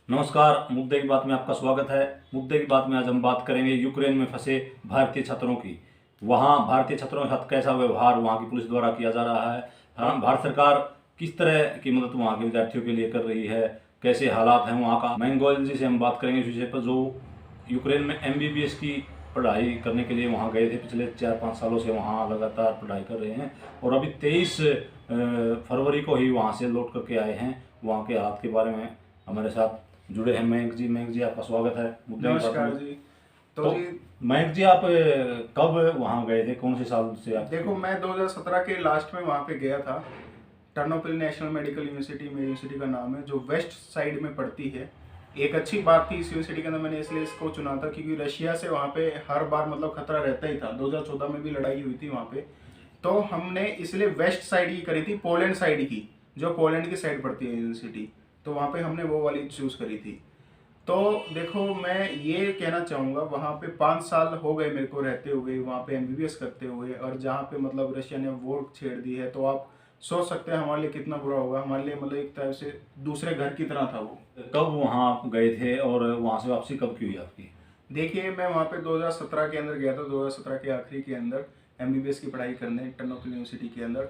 नमस्कार। मुद्दे की बात में आपका स्वागत है। मुद्दे की बात में आज हम बात करेंगे यूक्रेन में फंसे भारतीय छात्रों की। वहाँ भारतीय छात्रों के साथ कैसा व्यवहार वहाँ की पुलिस द्वारा किया जा रहा है। हाँ, भारत सरकार किस तरह की मदद वहाँ के विद्यार्थियों के लिए कर रही है, कैसे हालात हैं वहाँ का। मयंक गोयल जी से हम बात करेंगे इस विषय पर, जो यूक्रेन में MBBS की पढ़ाई करने के लिए वहाँ गए थे। पिछले 4-5 सालों से वहाँ लगातार पढ़ाई कर रहे हैं और अभी 23 फरवरी को ही वहाँ से लौट करके आए हैं। वहाँ के हालात के बारे में हमारे साथ जुड़े हैं मयंक जी आपका स्वागत है मुद्दे की बात नमस्कार में। जी। तो जी मयंक जी, आप कब वहाँ गए थे, कौन से साल से आप? देखो, मैं 2017 के लास्ट में वहाँ पे गया था। टर्नोपिल नेशनल मेडिकल यूनिवर्सिटी, मेरी यूनिवर्सिटी का नाम है, जो वेस्ट साइड में पड़ती है। एक अच्छी बात थी इस यूनिवर्सिटी के अंदर, मैंने इसलिए इसको चुना था क्योंकि रशिया से वहाँ पे हर बार मतलब खतरा रहता ही था। 2014 में भी लड़ाई हुई थी वहाँ पे, तो हमने इसलिए वेस्ट साइड की करी थी, पोलैंड साइड की, जो पोलैंड की साइड पड़ती है यूनिवर्सिटी। तो वहाँ पे हमने वो वाली चूज़ करी थी। तो देखो, मैं ये कहना चाहूँगा, वहाँ पे 5 साल हो गए मेरे को रहते हुए, वहाँ पे MBBS करते हुए, और जहाँ पे मतलब रशिया ने वॉर छेड़ दी है, तो आप सोच सकते हैं हमारे लिए कितना बुरा होगा। हमारे लिए मतलब एक तरह से दूसरे घर की तरह था वो। कब वहाँ आप गए थे और वहाँ से वापसी कब की हुई आपकी? देखिए, मैं वहाँ पे 2017 के अंदर गया था, 2017 के आखिरी के अंदर MBBS की पढ़ाई करने टर्नोपिल यूनिवर्सिटी के अंदर।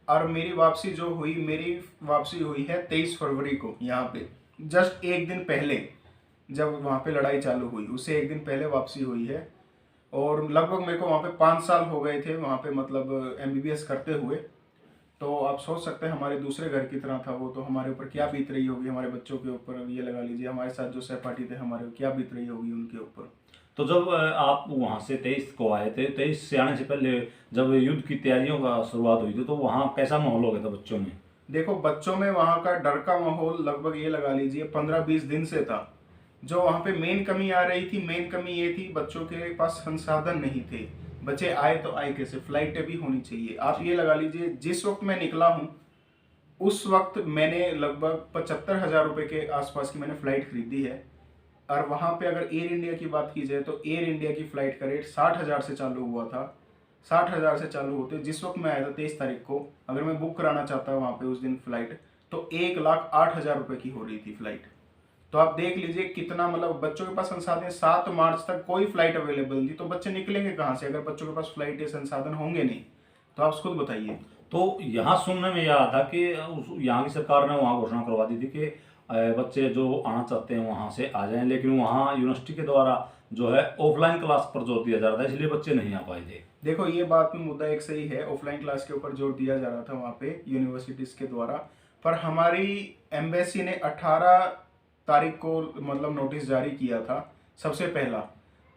और मेरी वापसी हुई है 23 फरवरी को यहाँ पे, जस्ट एक दिन पहले। जब वहाँ पे लड़ाई चालू हुई उससे एक दिन पहले वापसी हुई है। और लगभग मेरे को वहाँ पे 5 साल हो गए थे वहाँ पे मतलब MBBS करते हुए। तो आप सोच सकते हैं हमारे दूसरे घर की तरह था वो। तो हमारे ऊपर क्या बीत रही होगी, हमारे बच्चों के ऊपर, ये लगा लीजिए हमारे साथ जो सहपाठी थे हमारे, क्या बीत रही होगी उनके ऊपर। तो जब आप वहाँ से 23 को आए थे, 23 से आने से पहले जब युद्ध की तैयारियों का शुरुआत हुई थी, तो वहाँ कैसा माहौल हो गया था बच्चों में? देखो, बच्चों में वहाँ का डर का माहौल लगभग ये लगा लीजिए 15-20 दिन से था। जो वहाँ पे मेन कमी आ रही थी, मेन कमी ये थी, बच्चों के पास संसाधन नहीं थे। बच्चे आए तो आए कैसे, फ्लाइटें भी होनी चाहिए। आप ये लगा लीजिए, जिस वक्त मैं निकला हूँ उस वक्त मैंने लगभग 75,000 रुपये के आसपास की मैंने फ़्लाइट खरीदी है। और वहाँ पे अगर एयर इंडिया की बात की जाए तो एयर इंडिया की फ़्लाइट का रेट 60,000 से चालू हुआ था। 60,000 से चालू होते जिस वक्त मैं आया था 23 तारीख को, अगर मैं बुक कराना चाहता वहाँ पे उस दिन फ़्लाइट, तो 1,08,000 रुपये की हो रही थी फ़्लाइट। तो आप देख लीजिए कितना मतलब बच्चों के पास संसाधन। 7 मार्च तक कोई फ्लाइट अवेलेबल नहीं, तो बच्चे निकलेंगे कहाँ से अगर बच्चों के पास फ्लाइट या संसाधन होंगे नहीं। तो आप खुद बताइए। तो यहाँ सुनने में यह आता था कि यहाँ की सरकार ने वहाँ घोषणा करवा दी थी कि बच्चे जो आना चाहते हैं वहाँ से आ जाएं, लेकिन वहाँ यूनिवर्सिटी के द्वारा जो है ऑफलाइन क्लास पर जोर दिया जा रहा था, इसलिए बच्चे नहीं आ पाए थे। देखो, ये बात में मुद्दा एक सही है, ऑफलाइन क्लास के ऊपर जोर दिया जा रहा था वहाँ पे यूनिवर्सिटीज़ के द्वारा। पर हमारी एम्बेसी ने 18 तारीख को मतलब नोटिस जारी किया था सबसे पहला।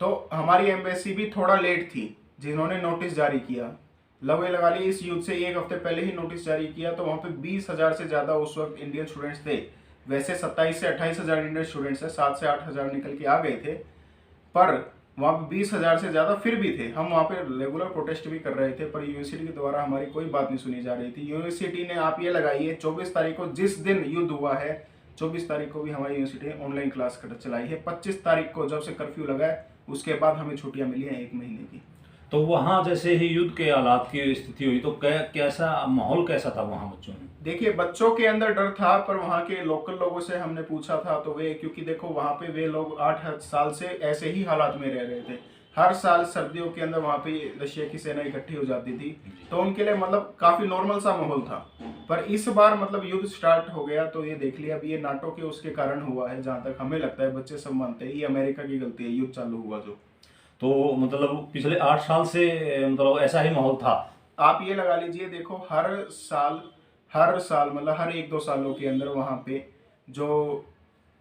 तो हमारी एम्बेसी भी थोड़ा लेट थी जिन्होंने नोटिस जारी किया। लगभग लगा ली इस युद्ध से एक हफ्ते पहले ही नोटिस जारी किया। तो वहाँ पे 20,000 से ज़्यादा उस वक्त इंडियन स्टूडेंट्स थे। वैसे 27 से 28,000 इंडियन स्टूडेंट्स हैं, 7 से 8,000 निकल के आ गए थे। पर वहाँ पे 20,000 से ज़्यादा फिर भी थे। हम वहाँ पे रेगुलर प्रोटेस्ट भी कर रहे थे, पर यूनिवर्सिटी के द्वारा हमारी कोई बात नहीं सुनी जा रही थी। यूनिवर्सिटी ने, आप ये लगाइए, 24 तारीख को जिस दिन युद्ध हुआ है, 24 तारीख को भी हमारी यूनिवर्सिटी ने ऑनलाइन क्लास चलाई है। 25 तारीख को जब से कर्फ्यू लगा है उसके बाद हमें छुट्टियाँ मिली हैं 1 महीने की। तो वहाँ जैसे ही युद्ध के हालात की स्थिति हुई, तो कैसा माहौल कैसा था वहाँ बच्चों में? देखिए, बच्चों के अंदर डर था, पर वहाँ के लोकल लोगों से हमने पूछा था तो वे, क्योंकि देखो वहाँ पे वे लोग 8 साल से ऐसे ही हालात में रह रहे थे। हर साल सर्दियों के अंदर वहाँ पे रशिया की सेना इकट्ठी हो जाती थी, तो उनके लिए मतलब काफ़ी नॉर्मल सा माहौल था। पर इस बार मतलब युद्ध स्टार्ट हो गया, तो ये देख लिया, अब ये नाटो के उसके कारण हुआ है। जहाँ तक हमें लगता है, बच्चे सब मानते हैं ये अमेरिका की गलती है, युद्ध चालू हुआ जो। तो मतलब पिछले 8 साल से मतलब ऐसा ही माहौल था। आप ये लगा लीजिए, देखो हर साल मतलब हर 1-2 सालों के अंदर वहाँ पे जो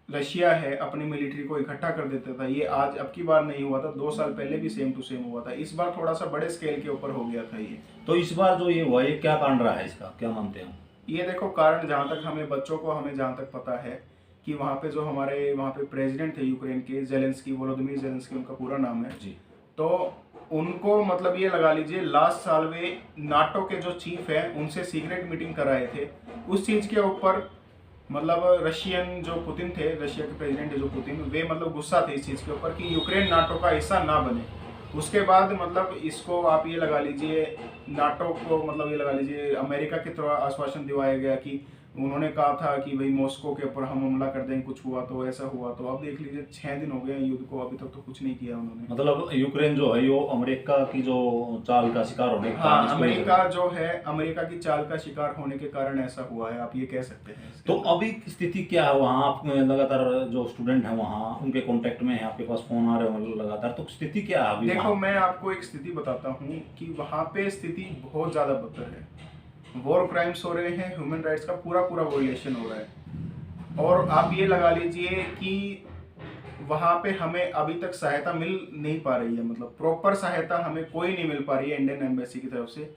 रशिया है अपनी मिलिट्री को इकट्ठा कर देता था। ये आज अब की बार नहीं हुआ था, 2 साल पहले भी सेम टू सेम हुआ था। इस बार थोड़ा सा बड़े स्केल के ऊपर हो गया था ये। तो इस बार जो ये हुआ, ये क्या कारण रहा है, इसका क्या मानते हैं? ये देखो, कारण जहाँ तक हमें जहाँ तक पता है कि वहाँ पे जो हमारे वहाँ पे प्रेसिडेंट थे यूक्रेन के, जेलेंस्की, वोलोदिमीर जेलेंस्की उनका पूरा नाम है जी। तो उनको मतलब ये लगा लीजिए लास्ट साल वे नाटो के जो चीफ हैं उनसे सीक्रेट मीटिंग कराए थे उस चीज़ के ऊपर। मतलब रशियन जो पुतिन थे, रशिया के प्रेसिडेंट जो पुतिन, वे मतलब गुस्सा थे इस चीज़ के ऊपर कि यूक्रेन नाटो का हिस्सा ना बने। उसके बाद मतलब इसको आप ये लगा लीजिए, नाटो को मतलब ये लगा लीजिए अमेरिका की तरह आश्वासन दिवाया गया कि उन्होंने कहा था कि भाई मॉस्को के ऊपर हम हमला कर देंगे, कुछ हुआ तो ऐसा हुआ तो। अब देख लीजिए 6 दिन हो गए हैं युद्ध को, अभी तक तो कुछ नहीं किया उन्होंने। मतलब यूक्रेन जो है वो अमेरिका की जो चाल का शिकार होने के कारण हाँ, इसको अमेरिका जो है, अमेरिका की चाल का शिकार होने के कारण ऐसा हुआ है, आप ये कह सकते हैं इसके तो अंदर। अभी स्थिति क्या है वहाँ? आप लगातार जो स्टूडेंट हैं वहाँ उनके कांटेक्ट में हैं, आपके पास फोन आ रहे होंगे लगातार, तो स्थिति क्या है अभी देखो, वहाँ? मैं आपको एक स्थिति बताता हूँ कि वहाँ पे स्थिति बहुत ज़्यादा बदतर है। वॉर क्राइम्स हो रहे हैं, ह्यूमन राइट्स का पूरा पूरा वायलेशन हो रहा है। और आप ये लगा लीजिए कि वहाँ पे हमें अभी तक सहायता मिल नहीं पा रही है, मतलब प्रॉपर सहायता हमें कोई नहीं मिल पा रही है इंडियन एम्बेसी की तरफ से।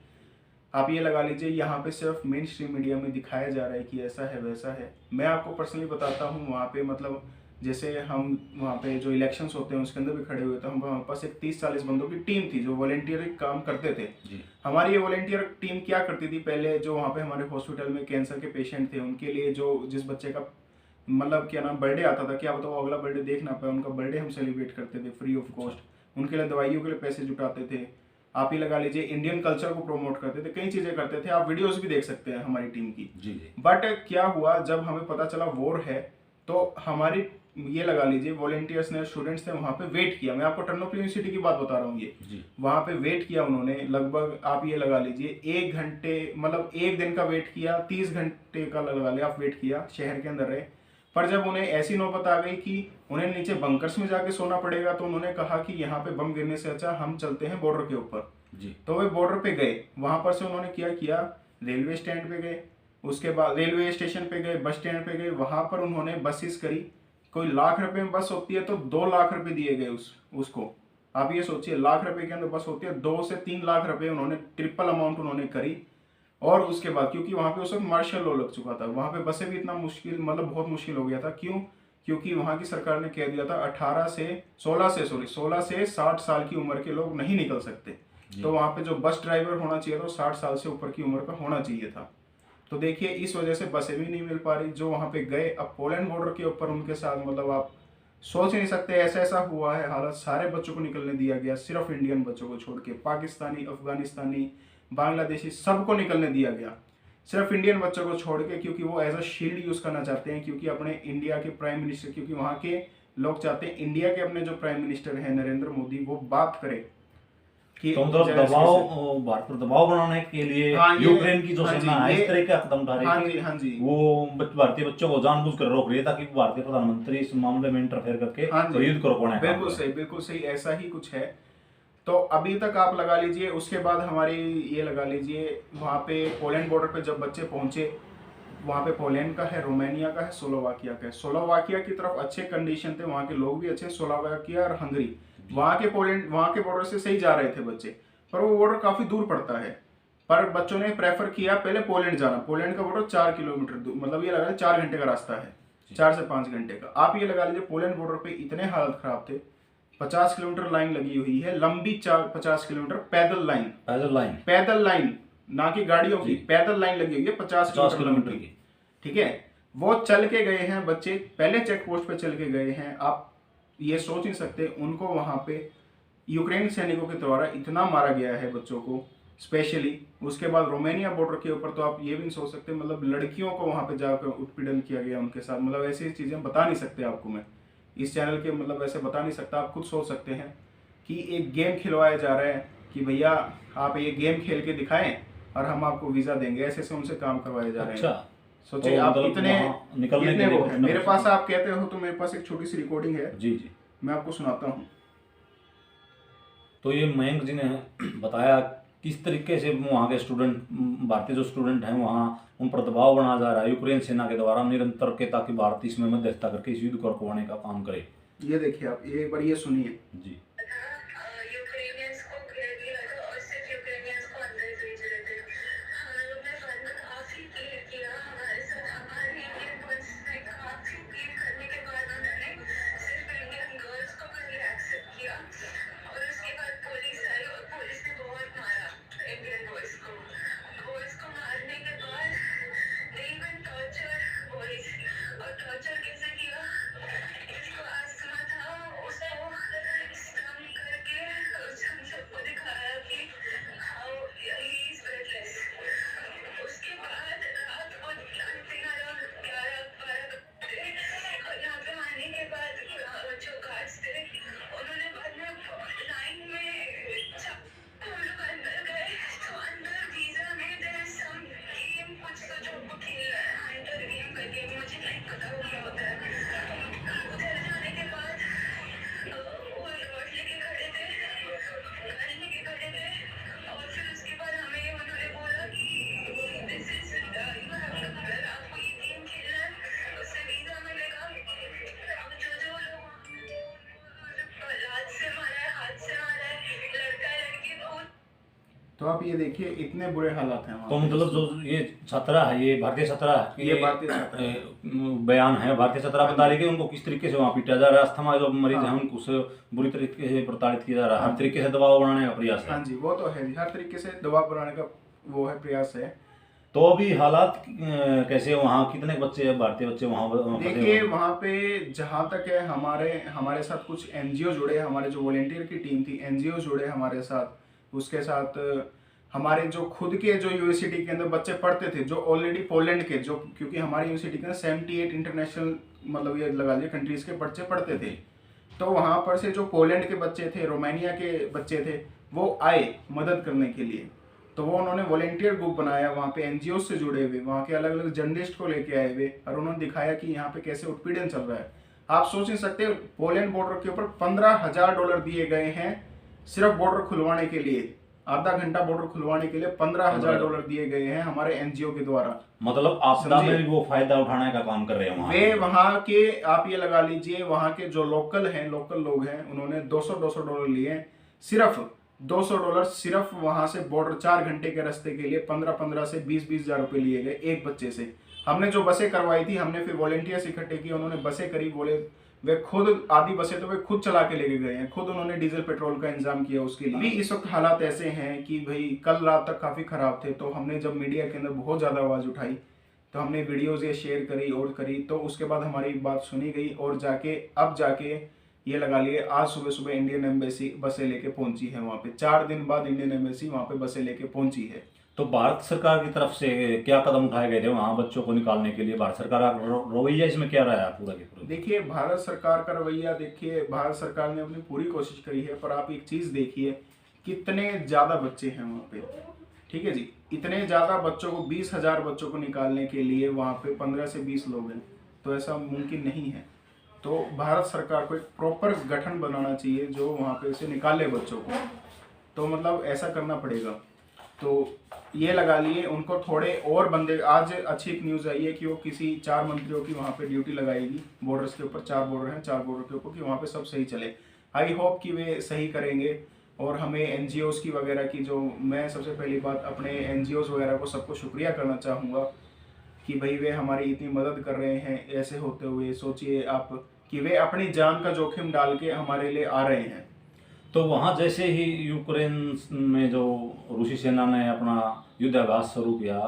आप ये लगा लीजिए यहाँ पे सिर्फ मेन स्ट्रीम मीडिया में दिखाया जा रहा है कि ऐसा है वैसा है। मैं आपको पर्सनली बताता हूँ, वहाँ पे मतलब जैसे हम वहाँ पे जो इलेक्शंस होते हैं उसके अंदर भी खड़े हुए थे, हम हमारे पास एक 30-40 बंदों की टीम थी जो वॉलेंटियर काम करते थे। जी हमारी ये वॉलेंटियर टीम क्या करती थी, पहले जो वहाँ पे हमारे हॉस्पिटल में कैंसर के पेशेंट थे उनके लिए, जो जिस बच्चे का मतलब क्या नाम बर्थडे आता था, क्या बताओ अगला बर्थडे देख ना पाए, उनका बर्थडे हम सेलिब्रेट करते थे फ्री ऑफ कॉस्ट। उनके लिए दवाइयों के लिए पैसे जुटाते थे। आप ही लगा लीजिए इंडियन कल्चर को प्रमोट करते थे, कई चीजें करते थे, आप वीडियोस भी देख सकते हैं हमारी टीम की। जी जी बट क्या हुआ, जब हमें पता चला वॉर है, तो हमारी ये लगा लीजिए वॉलेंटियर्स ने, स्टूडेंट्स ने वहाँ पे वेट किया। मैं आपको टर्नोप यूनिवर्सिटी की बात बता रहा हूँ, ये जी वहाँ पे वेट किया उन्होंने लगभग, आप ये लगा लीजिए 1 घंटे, मतलब 1 दिन का वेट किया, 30 घंटे का लगा लिया आप वेट किया, शहर के अंदर रहे। पर जब उन्हें ऐसी नौबत आ गई कि उन्हें नीचे बंकर्स में जाके सोना पड़ेगा, तो उन्होंने कहा कि यहाँ पे बम गिरने से अच्छा हम चलते हैं बॉर्डर के ऊपर। जी तो वे बॉर्डर पे गए, वहां पर से उन्होंने क्या किया, रेलवे स्टैंड पे गए, उसके बाद रेलवे स्टेशन पे गए, बस स्टैंड पे गए, वहां पर उन्होंने बसेस करी। कोई लाख रुपए में बस होती है तो 2 लाख रुपए दिए गए उसको। आप ये सोचिए, लाख रुपए के अंदर बस होती है, 2 से 3 लाख रुपए उन्होंने, ट्रिपल अमाउंट उन्होंने करी। और उसके बाद क्योंकि वहां पे उस वक्त मार्शल लॉ लग चुका था, वहां पे बसें भी इतना मुश्किल, मतलब बहुत मुश्किल हो गया था। क्यों? क्योंकि वहां की सरकार ने कह दिया था 16 से 60 साल की उम्र के लोग नहीं निकल सकते। तो वहां पे जो बस ड्राइवर होना चाहिए था 60 साल से ऊपर की उम्र का होना चाहिए था। तो देखिए इस वजह से बसें भी नहीं मिल पा रही जो वहां पे गए। अब पोलैंड बॉर्डर के ऊपर उनके साथ, मतलब आप सोच नहीं सकते ऐसा ऐसा हुआ है हालत। सारे बच्चों को निकलने दिया गया, सिर्फ इंडियन बच्चों को छोड़ के, पाकिस्तानी, अफगानिस्तानी, बांग्लादेशी सबको निकलने दिया गया, सिर्फ इंडियन बच्चों को छोड़ के, क्योंकि वो एज अ शील्ड यूज करना चाहते हैं। क्योंकि अपने इंडिया के प्राइम मिनिस्टर, क्योंकि वहां के लोग चाहते हैं इंडिया के अपने जो प्राइम मिनिस्टर हैं नरेंद्र मोदी, वो बात करें कि तो मतलब दबाव, भारत पर दबाव बनाने के लिए हाँ, यूक्रेन की जो हाँ जी, सेना है इस तरह का कदम उठा रही हाँ है जी, कि हाँ जी, वो भारतीय बच्चों को जानबूझकर रोक रही है ताकि भारतीय प्रधानमंत्री इस मामले में इंटरफेयर करके हाँ जी, युद्ध को रोकने का बिल्कुल सही, बिल्कुल सही, ऐसा ही कुछ है। तो अभी तक आप लगा लीजिए, उसके बाद हमारी ये लगा लीजिए वहाँ पे पोलैंड बॉर्डर पे जब बच्चे पहुंचे, वहाँ पे पोलैंड का है, रोमानिया का है, स्लोवाकिया का है। स्लोवाकिया की तरफ अच्छे कंडीशन थे, वहाँ के लोग भी अच्छे, स्लोवाकिया और हंगरी, वहाँ के पोलैंड, वहाँ के बॉर्डर से सही जा रहे थे बच्चे, पर वो बॉर्डर काफी दूर पड़ता है। पर बच्चों ने प्रेफर किया पहले पोलैंड जाना। पोलैंड का बॉर्डर 4 किलोमीटर दूर, मतलब ये लगा लीजिए 4 घंटे का रास्ता है, 4 से 5 घंटे का। आप ये लगा लीजिए पोलैंड बॉर्डर पे इतने हालत खराब थे, 50 किलोमीटर लाइन लगी हुई है, लंबी 50 किलोमीटर पैदल लाइन, पैदल लाइन, ना कि गाड़ियों की, पैदल लाइन लगी हुई है 50 किलोमीटर की। ठीक है, वो चल के गए हैं बच्चे, पहले चेक पोस्ट पे चल के गए हैं। आप ये सोच नहीं सकते, उनको वहां पे यूक्रेन सैनिकों के द्वारा इतना मारा गया है बच्चों को स्पेशली। उसके बाद रोमानिया बॉर्डर के ऊपर तो आप ये भी नहीं सोच सकते, मतलब लड़कियों को वहां पे जाकर उत्पीड़न किया गया उनके साथ, मतलब ऐसी चीजें बता नहीं सकते आपको मैं इस चैनल के, मतलब ऐसे बता नहीं सकता। आप खुद सोच सकते हैं कि एक गेम खिलवाया जा रहा है कि भैया आप ये गेम खेल के दिखाएं और हम आपको वीजा देंगे, ऐसे से उनसे काम करवाए जा रहे हैं। सोचिए आप इतने निकलने वो है। मेरे पास आप कहते हो तो मेरे पास एक छोटी सी रिकॉर्डिंग है, जी जी, मैं आपको सुनाता हूँ। तो ये मयंक जी ने बताया किस तरीके से वहाँ के स्टूडेंट, भारतीय जो स्टूडेंट हैं वहाँ, उन पर दबाव बनाया जा रहा है यूक्रेन सेना के द्वारा निरंतर के, ताकि भारत इसमें मध्यस्थता करके इस युद्ध को रोकवाने का काम करे। ये देखिए आप, ये एक बार ये सुनिए जी। तो आप ये देखिए इतने बुरे हालात हैं वहाँ तो पे। मतलब जो ये छात्रा है, ये भारतीय छात्रा है, ये भारतीय छात्रा है। बयान है भारतीय छात्रा बता रही है कि उनको किस तरीके से वहाँ पीटा जा रहा है, अस्थमा जो मरीज है हाँ। उनको उसे बुरी तरीके से प्रताड़ित किया जा रहा है, हाँ हर जी। तरीके से दबाव बनाने का प्रयास है। हाँ जी, वो तो है जी, हर तरीके से दबाव बनाने का वो है, प्रयास है। तो अभी हालात कैसे है वहाँ, कितने बच्चे भारतीय बच्चे वहाँ फंसे देखिए हुए हैं? वहाँ पे जहाँ तक है, हमारे हमारे साथ कुछ एनजीओ जुड़े, हमारे जो वॉलेंटियर की टीम थी, एनजीओ जुड़े हमारे साथ। उसके साथ हमारे जो खुद के जो यूनिवर्सिटी के अंदर बच्चे पढ़ते थे, जो ऑलरेडी पोलैंड के, जो क्योंकि हमारी यूनिवर्सिटी के अंदर 78 इंटरनेशनल मतलब ये लगा लीजिए कंट्रीज के बच्चे पढ़ते थे। तो वहाँ पर से जो पोलैंड के बच्चे थे, रोमानिया के बच्चे थे, वो आए मदद करने के लिए। तो वो उन्होंने वॉलेंटियर ग्रुप बनाया, वहाँ पे एनजीओ से जुड़े हुए, वहाँ के अलग अलग जर्नलिस्ट को लेके आए हुए, और उन्होंने दिखाया कि यहाँ पे कैसे उत्पीड़न चल रहा है। आप सोच नहीं सकते, पोलैंड बॉर्डर के ऊपर $15,000 दिए गए हैं सिर्फ बॉर्डर खुलवाने के लिए। आधा घंटा बॉर्डर खुलवाने के लिए $15,000 दिए गए हैं हमारे एनजीओ के द्वारा। मतलब आपदा में भी वो फायदा उठाने का काम कर रहे हैं वे वहाँ के, आप ये लगा लीजिए वहाँ के जो लोकल हैं, लोकल लोग हैं, उन्होंने $200 लिए, सिर्फ $200 सिर्फ वहाँ से बॉर्डर 4 घंटे के रास्ते के लिए 15 से 20 हजार रुपए लिए गए एक बच्चे से। हमने जो बसें करवाई थी, हमने फिर वॉलेंटियर्स इकट्ठे किए, उन्होंने बसें करी, बोले वे खुद आधी बसें तो वे खुद चला के लेके गए हैं, खुद उन्होंने डीजल पेट्रोल का इंतजाम किया उसके लिए। अभी इस वक्त हालात ऐसे हैं कि भाई कल रात तक काफ़ी ख़राब थे, तो हमने जब मीडिया के अंदर बहुत ज़्यादा आवाज़ उठाई, तो हमने वीडियोज़ ये शेयर करी और करी, तो उसके बाद हमारी बात सुनी गई, और अब जाके ये लगा लिए आज सुबह सुबह इंडियन एम्बेसी बसें लेके पहुंची है वहाँ पे। 4 दिन बाद इंडियन एम्बेसी वहाँ पे बसें लेके पहुंची है। तो भारत सरकार की तरफ से क्या कदम उठाए गए थे वहाँ बच्चों को निकालने के लिए? भारत सरकार का रवैया इसमें क्या रहा है पूरा के पूरा? देखिए भारत सरकार का रवैया, देखिए भारत सरकार ने अपनी पूरी कोशिश करी है, पर आप एक चीज़ देखिए कितने ज़्यादा बच्चे हैं वहाँ पे, ठीक है जी, इतने ज़्यादा बच्चों को, 20,000 बच्चों को निकालने के लिए वहाँ पे 15 से 20 लोग हैं, तो ऐसा मुमकिन नहीं है। तो भारत सरकार को एक प्रॉपर गठन बनाना चाहिए जो वहाँ पे से निकाले बच्चों को, तो मतलब ऐसा करना पड़ेगा। तो ये लगा लिए उनको थोड़े और बंदे, आज अच्छी एक न्यूज़ आई है कि वो किसी 4 मंत्रियों की वहाँ पे ड्यूटी लगाएगी बॉर्डर्स के ऊपर, 4 बॉर्डर हैं, 4 बॉर्डर के ऊपर, कि वहाँ पे सब सही चले। आई होप कि वे सही करेंगे, और हमें एनजीओज़ की वगैरह की, जो मैं सबसे पहली बात अपने एनजीओज़ वगैरह को सबको शुक्रिया करना चाहूँगा कि भाई वे हमारी इतनी मदद कर रहे हैं। ऐसे होते हुए सोचिए आप कि वे अपनी जान का जोखिम डाल के हमारे लिए आ रहे हैं। तो वहाँ जैसे ही यूक्रेन में जो रूसी सेना ने अपना युद्धाभ्यास शुरू किया,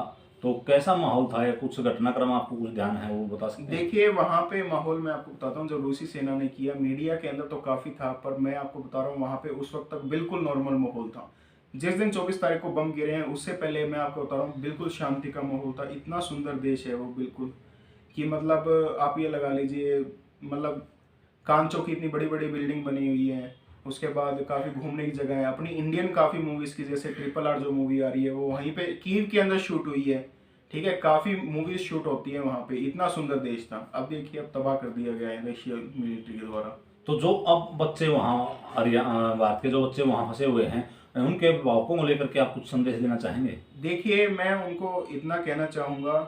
तो कैसा माहौल था, या कुछ घटनाक्रम आपको कुछ ध्यान है वो बता सकते हैं? देखिए वहाँ पे माहौल मैं आपको बताता हूँ, जो रूसी सेना ने किया, मीडिया के अंदर तो काफ़ी था, पर मैं आपको बता रहा हूँ वहाँ पे उस वक्त तक बिल्कुल नॉर्मल माहौल था। जिस दिन 24 तारीख को बम गिरे हैं, उससे पहले मैं आपको बता रहा हूँ बिल्कुल शांति का माहौल था। इतना सुंदर देश है वो, बिल्कुल कि मतलब आप ये लगा लीजिए, मतलब कांचों की इतनी बड़ी बड़ी बिल्डिंग बनी हुई है। उसके बाद काफ़ी घूमने की जगह है, अपनी इंडियन काफ़ी मूवीज़ की, जैसे RRR जो मूवी आ रही है वो वहीं पे कीव के अंदर शूट हुई है, ठीक है, काफ़ी मूवीज़ शूट होती है वहाँ पे। इतना सुंदर देश था, अब देखिए अब तबाह कर दिया गया है रशिया मिलिट्री के द्वारा। तो जो अब बच्चे वहाँ हरियाणा, भारत के जो बच्चे वहाँ फंसे हुए हैं, उनके अभिभावकों को लेकर के आप कुछ संदेश देना चाहेंगे? देखिए मैं उनको इतना कहना चाहूँगा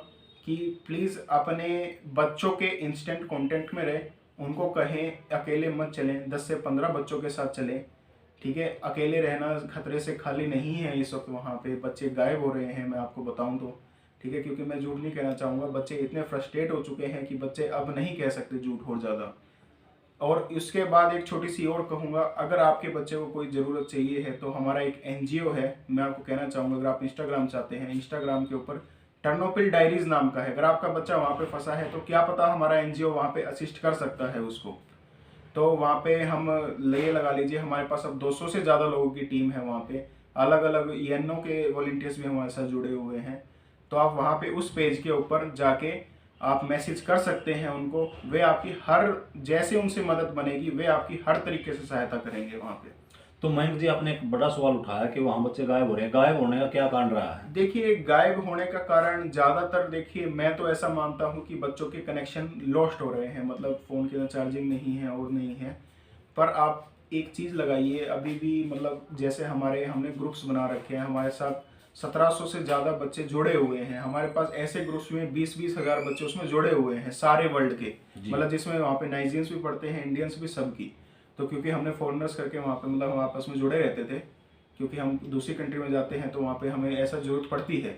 कि प्लीज़ अपने बच्चों के इंस्टेंट कांटेक्ट में रहे, उनको कहें अकेले मत चलें, 10 से 15 बच्चों के साथ चलें, ठीक है। अकेले रहना खतरे से खाली नहीं है। इस वक्त वहाँ पे बच्चे गायब हो रहे हैं, मैं आपको बताऊँ तो, ठीक है, क्योंकि मैं झूठ नहीं कहना चाहूँगा, बच्चे इतने फ्रस्ट्रेट हो चुके हैं कि बच्चे अब नहीं कह सकते झूठ और ज़्यादा। और उसके बाद एक छोटी सी और कहूँगा, अगर आपके बच्चे को कोई ज़रूरत चाहिए है तो हमारा एक एनजीओ है, मैं आपको कहना चाहूँगा, अगर आप इंस्टाग्राम चाहते हैं, इंस्टाग्राम के ऊपर टर्नोपिल डायरीज नाम का है, अगर आपका बच्चा वहाँ पे फंसा है तो क्या पता हमारा एनजीओ वहाँ पे असिस्ट कर सकता है उसको। तो वहाँ पे हम ये लगा लीजिए हमारे पास अब 200 से ज़्यादा लोगों की टीम है वहाँ पे, अलग अलग ईएनओ के वॉलंटियर्स भी हमारे साथ जुड़े हुए हैं। तो आप वहाँ पे उस पेज के ऊपर जाके आप मैसेज कर सकते हैं उनको, वे आपकी हर, जैसे उनसे मदद बनेगी वे आपकी हर तरीके से सहायता करेंगे वहाँ पे। तो मयंक जी, आपने एक बड़ा सवाल उठाया कि वहाँ बच्चे गायब हो रहे हैं, गायब होने का क्या कारण रहा है? देखिए गायब होने का कारण ज़्यादातर, देखिए मैं तो ऐसा मानता हूँ कि बच्चों के कनेक्शन लॉस्ट हो रहे हैं, मतलब फ़ोन के अंदर चार्जिंग नहीं है और नहीं है। पर आप एक चीज़ लगाइए, अभी भी मतलब जैसे हमने ग्रुप्स बना रखे हैं, हमारे साथ 1700 से ज़्यादा बच्चे जुड़े हुए हैं, हमारे पास ऐसे ग्रुप्स में 20-20 हज़ार बच्चे उसमें जुड़े हुए हैं सारे वर्ल्ड के, मतलब जिसमें वहाँ पे नाइजीरियंस भी पढ़ते हैं, इंडियंस भी, सब की। तो क्योंकि हमने फॉरेनर्स करके वहाँ पे मतलब हम आपस में जुड़े रहते थे क्योंकि हम दूसरी कंट्री में जाते हैं तो वहाँ पे हमें ऐसा ज़रूरत पड़ती है।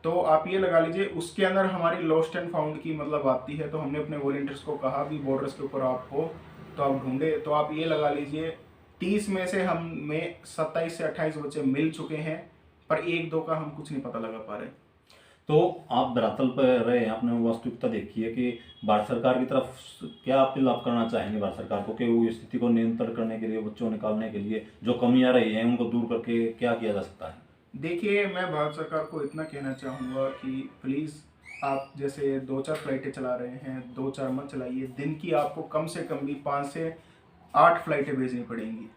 तो आप ये लगा लीजिए उसके अंदर हमारी लॉस्ट एंड फाउंड की मतलब आती है। तो हमने अपने वॉलंटियर्स को कहा भी बॉर्डर्स के ऊपर आप हो तो आप ढूंढे। तो आप ये लगा लीजिए 30 में से हमें 27 से 28 बच्चे मिल चुके हैं, पर एक दो का हम कुछ नहीं पता लगा पा रहे। तो आप धरातल पर रहे हैं, आपने वास्तविकता देखी है कि भारत सरकार की तरफ क्या अपील आप करना चाहेंगे भारत सरकार को कि वो स्थिति को नियंत्रण करने के लिए, बच्चों को निकालने के लिए जो कमियां रही हैं उनको दूर करके क्या किया जा सकता है? देखिए, मैं भारत सरकार को इतना कहना चाहूँगा कि प्लीज़ आप जैसे 2-4 फ्लाइटें चला रहे हैं, 2-4 मत चलाइए। दिन की आपको कम से कम भी 5 से 8 फ्लाइटें भेजनी पड़ेंगी,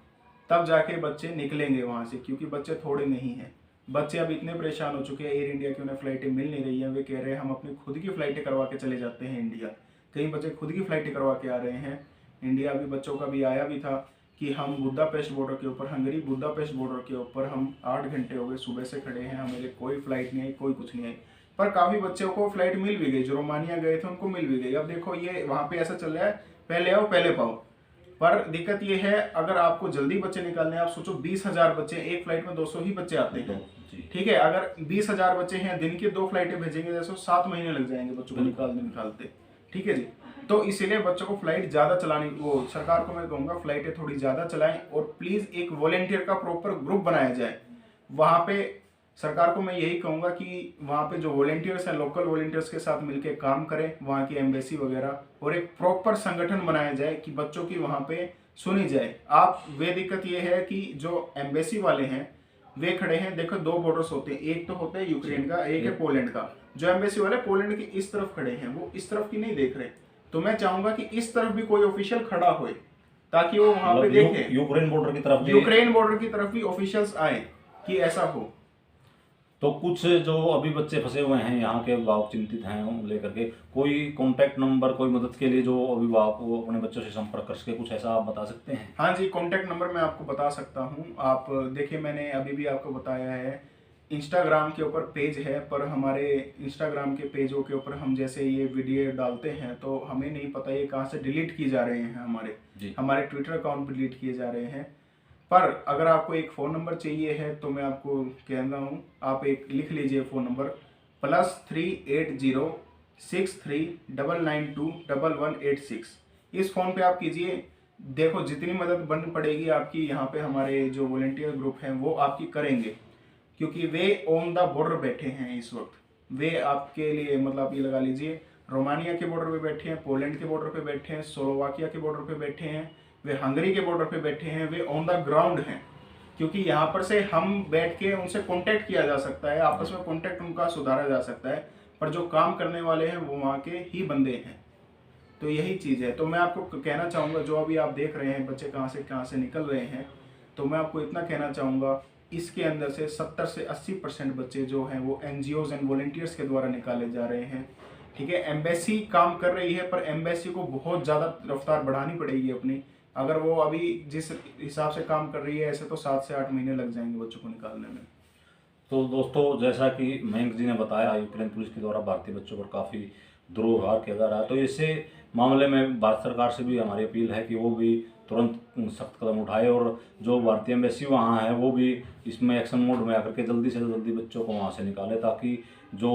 तब जाके बच्चे निकलेंगे वहाँ से, क्योंकि बच्चे थोड़े नहीं हैं। बच्चे अब इतने परेशान हो चुके हैं, एयर इंडिया की उन्हें फ़्लाइटें मिल नहीं रही हैं। वे कह रहे हैं हम अपनी खुद की फ़्लाइटें करवा के चले जाते हैं इंडिया। कई बच्चे खुद की फ़्लाइटें करवा के आ रहे हैं इंडिया। अभी बच्चों का भी आया भी था कि हम बुदापेस्ट बॉर्डर के ऊपर, हंगरी बुदापेस्ट बॉर्डर के ऊपर हम 8 घंटे हो गए सुबह से खड़े हैं, हमें कोई फ़्लाइट नहीं आई, कोई कुछ नहीं आई। पर काफ़ी बच्चों को फ़्लाइट मिल भी गई, जो रोमानिया गए थे उनको मिल भी गई। अब देखो ये वहाँ पे ऐसा चल रहा है, पहले आओ पहले पाओ। पर दिक्कत ये है, अगर आपको जल्दी बच्चे निकालने हैं, आप सोचो 20,000 बच्चे, एक फ्लाइट में 200 ही बच्चे आते हैं, ठीक है। अगर 20,000 बच्चे हैं, दिन की 2 फ्लाइटें भेजेंगे, जैसे 7 महीने लग जाएंगे बच्चों को निकालते, ठीक है जी। तो इसीलिए बच्चों को फ्लाइट ज़्यादा चलानी, वो सरकार को मैं कहूँगा फ्लाइटें थोड़ी ज़्यादा चलाएं, और प्लीज़ एक वॉलेंटियर का प्रॉपर ग्रुप बनाया जाए वहाँ पे। सरकार को मैं यही कहूँगा कि वहाँ पे जो वॉलेंटियर्स हैं, लोकल वॉलेंटियर्स के साथ मिलकर काम करें, वहाँ की एम्बेसी वगैरह, और एक प्रॉपर संगठन बनाया जाए कि बच्चों की वहाँ पे सुनी जाए। आप वे दिक्कत ये है कि जो एम्बेसी वाले हैं वे खड़े हैं, देखो 2 बॉर्डर्स होते हैं, एक तो होता है यूक्रेन का, एक है पोलैंड का। जो एम्बेसी वाले पोलैंड के इस तरफ खड़े हैं, वो इस तरफ की नहीं देख रहे। तो मैं चाहूंगा कि इस तरफ भी कोई ऑफिशियल खड़ा होए, ताकि वो वहां पे देखे, यूक्रेन बॉर्डर की तरफ, यूक्रेन बॉर्डर की तरफ भी ऑफिशियल्स आए कि ऐसा हो। तो कुछ जो अभी बच्चे फंसे हुए हैं, यहाँ के अभिभावक चिंतित हैं लेकर के, कोई कॉन्टैक्ट नंबर, कोई मदद के लिए जो अभिभावक वो अपने बच्चों से संपर्क कर सके, कुछ ऐसा आप बता सकते हैं? हाँ जी, कॉन्टैक्ट नंबर मैं आपको बता सकता हूँ। आप देखिए, मैंने अभी भी आपको बताया है, इंस्टाग्राम के ऊपर पेज है, पर हमारे इंस्टाग्राम के पेजों के ऊपर हम जैसे ये वीडियो डालते हैं तो हमें नहीं पता ये कहाँ से डिलीट किए जा रहे हैं। हमारे ट्विटर अकाउंट भी डिलीट किए जा रहे हैं। पर अगर आपको एक फ़ोन नंबर चाहिए है तो मैं आपको कह रहा हूँ, आप एक लिख लीजिए फ़ोन नंबर, +38063992186। इस फ़ोन पे आप कीजिए। देखो जितनी मदद बन पड़ेगी आपकी, यहाँ पे हमारे जो वॉलंटियर ग्रुप हैं वो आपकी करेंगे, क्योंकि वे ऑन द बॉर्डर बैठे हैं इस वक्त। वे आपके लिए मतलब ये लगा लीजिए, रोमानिया के बॉर्डर पे बैठे हैं, पोलैंड के बॉर्डर पे बैठे हैं, स्लोवाकिया के बॉर्डर पे बैठे हैं, वे हंगरी के बॉर्डर पे बैठे हैं। वे ऑन द ग्राउंड हैं, क्योंकि यहाँ पर से हम बैठ के उनसे कांटेक्ट किया जा सकता है, आपस में कांटेक्ट उनका सुधारा जा सकता है। पर जो काम करने वाले हैं वो वहाँ के ही बंदे हैं। तो यही चीज़ है। तो मैं आपको कहना चाहूँगा, जो अभी आप देख रहे हैं बच्चे कहाँ से निकल रहे हैं, तो मैं आपको इतना कहना चाहूँगा, इसके अंदर से 70 से 80% बच्चे जो हैं वो NGOs एंड वॉलंटियर्स के द्वारा निकाले जा रहे हैं, ठीक है। एम्बेसी काम कर रही है, पर एम्बेसी को बहुत ज़्यादा रफ्तार बढ़ानी पड़ेगी अपनी। अगर वो अभी जिस हिसाब से काम कर रही है, ऐसे तो 7 से 8 महीने लग जाएंगे बच्चों को निकालने में। तो दोस्तों, जैसा कि मयंक जी ने बताया, यूक्रेन पुलिस के द्वारा भारतीय बच्चों पर काफ़ी दुर्व्यवहार किया जा रहा है। तो इसे मामले में भारत सरकार से भी हमारी अपील है कि वो भी तुरंत सख्त कदम उठाए, और जो भारतीय एम्बेसी वहाँ है वो भी इसमें एक्शन मोड में आकर के जल्दी से जल्दी बच्चों को वहाँ से निकाले, ताकि जो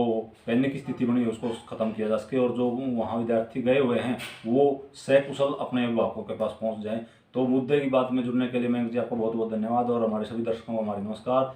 पैनिक स्थिति बनी है उसको ख़त्म किया जा सके, और जो वहाँ विद्यार्थी गए हुए हैं वो सकुशल अपने अभिभावकों के पास पहुँच जाएँ। तो मुद्दे की बात में जुड़ने के लिए मयंक जी आपको बहुत बहुत धन्यवाद, और हमारे सभी दर्शकों को हमारी नमस्कार।